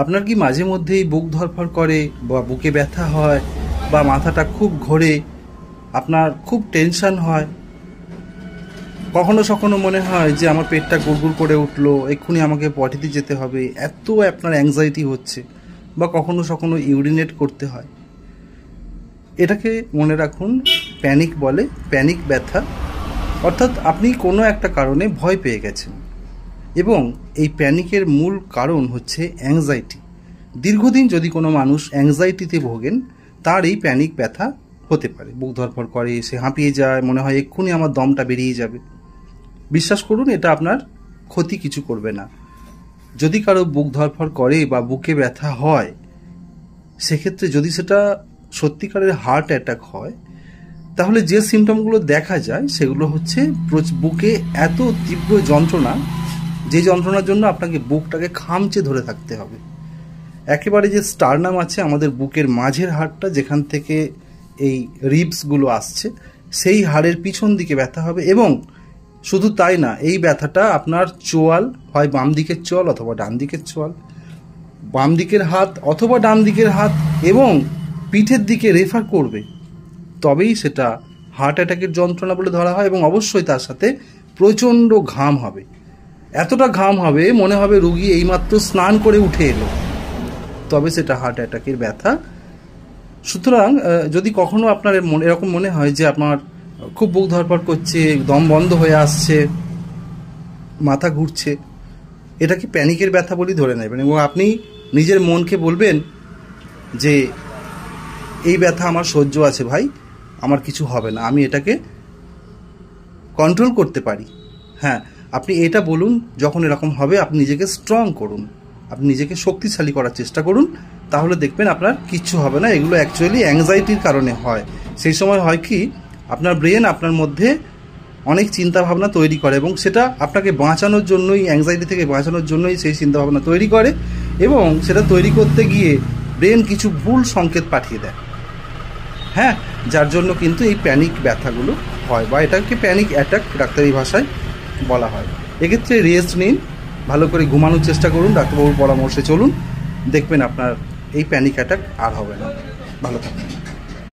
আপনার কি মাঝে মধ্যেই বুক ধড়ফড় করে বা বুকে ব্যথা হয় বা মাথাটা খুব ঘোরে, আপনার খুব টেনশন হয়, কখনো কখনো মনে হয় যে আমার পেটটা গুড়গুড় করে উঠলো, এক্ষুনি আমাকে পটিতে যেতে হবে, এত আপনার অ্যাংজাইটি হচ্ছে, বা কখনো কখনো ইউরিনেট করতে হয়? এটাকে মনে রাখুন, প্যানিক বলে, প্যানিক ব্যথা। অর্থাৎ আপনি কোনো একটা কারণে ভয় পেয়ে গেছেন এবং এই প্যানিকের মূল কারণ হচ্ছে অ্যাংজাইটি। দীর্ঘদিন যদি কোনো মানুষ অ্যাংজাইটিতে ভোগেন, তার এই প্যানিক ব্যথা হতে পারে। বুক ধড়ফড় করে, সে হাঁপিয়ে যায়, মনে হয় এক্ষুনি আমার দমটা বেরিয়ে যাবে। বিশ্বাস করুন, এটা আপনার ক্ষতি কিছু করবে না। যদি কারো বুক ধড়ফড় করে বা বুকে ব্যথা হয়, সেক্ষেত্রে যদি সেটা সত্যিকারের হার্ট অ্যাটাক হয়, তাহলে যে সিমটমগুলো দেখা যায় সেগুলো হচ্ছে বুকে এত তীব্র যন্ত্রণা, যে যন্ত্রণার জন্য আপনাকে বুকটাকে খামচে ধরে থাকতে হবে। একেবারে যে স্টারনাম আছে, আমাদের বুকের মাঝের হাড়টা, যেখান থেকে এই রিবসগুলো আসছে, সেই হাড়ের পিছন দিকে ব্যথা হবে। এবং শুধু তাই না, এই ব্যথাটা আপনার চোয়াল, হয় বাম দিকের চোয়াল অথবা ডান দিকের চোয়াল, বাম দিকের হাত অথবা ডান দিকের হাত এবং পিঠের দিকে রেফার করবে, তবেই সেটা হার্ট অ্যাটাকের যন্ত্রণা বলে ধরা হয়। এবং অবশ্যই তার সাথে প্রচণ্ড ঘাম হবে, এতটা ঘাম হবে মনে হবে রুগী এইমাত্র স্নান করে উঠে এলো, তবে সেটা হার্ট অ্যাটাকের ব্যথা। সুতরাং যদি কখনো আপনার এরকম মনে হয় যে আপনার খুব বুক ধড়ফড় করছে, দম বন্ধ হয়ে আসছে, মাথা ঘুরছে, এটাকে প্যানিকের ব্যথা বলেই ধরে নেবেন। এবং আপনি নিজের মনকে বলবেন যে এই ব্যথা আমার সহ্য আছে ভাই, আমার কিছু হবে না, আমি এটাকে কন্ট্রোল করতে পারি। হ্যাঁ, আপনি এটা বলুন যখন এরকম হবে, আপনি নিজেকে স্ট্রং করুন, আপনি নিজেকে শক্তিশালী করার চেষ্টা করুন, তাহলে দেখবেন আপনার কিচ্ছু হবে না। এগুলো অ্যাকচুয়ালি অ্যাংজাইটির কারণে হয়। সেই সময় হয় কি, আপনার ব্রেন আপনার মধ্যে অনেক চিন্তাভাবনা তৈরি করে এবং সেটা আপনাকে বাঁচানোর জন্যই, অ্যাংজাইটি থেকে বাঁচানোর জন্যই সেই চিন্তাভাবনা তৈরি করে, এবং সেটা তৈরি করতে গিয়ে ব্রেন কিছু ভুল সংকেত পাঠিয়ে দেয়। হ্যাঁ, যার জন্য কিন্তু এই প্যানিক ব্যথাগুলো হয়, বা এটাকে প্যানিক অ্যাটাক ডাক্তারি ভাষায় বলা হয়। এক্ষেত্রে রেস্ট নিন, ভালো করে ঘুমানোর চেষ্টা করুন, ডাক্তারবাবুর পরামর্শে চলুন, দেখবেন আপনার এই প্যানিক অ্যাটাক আর হবে না। ভালো থাকবেন।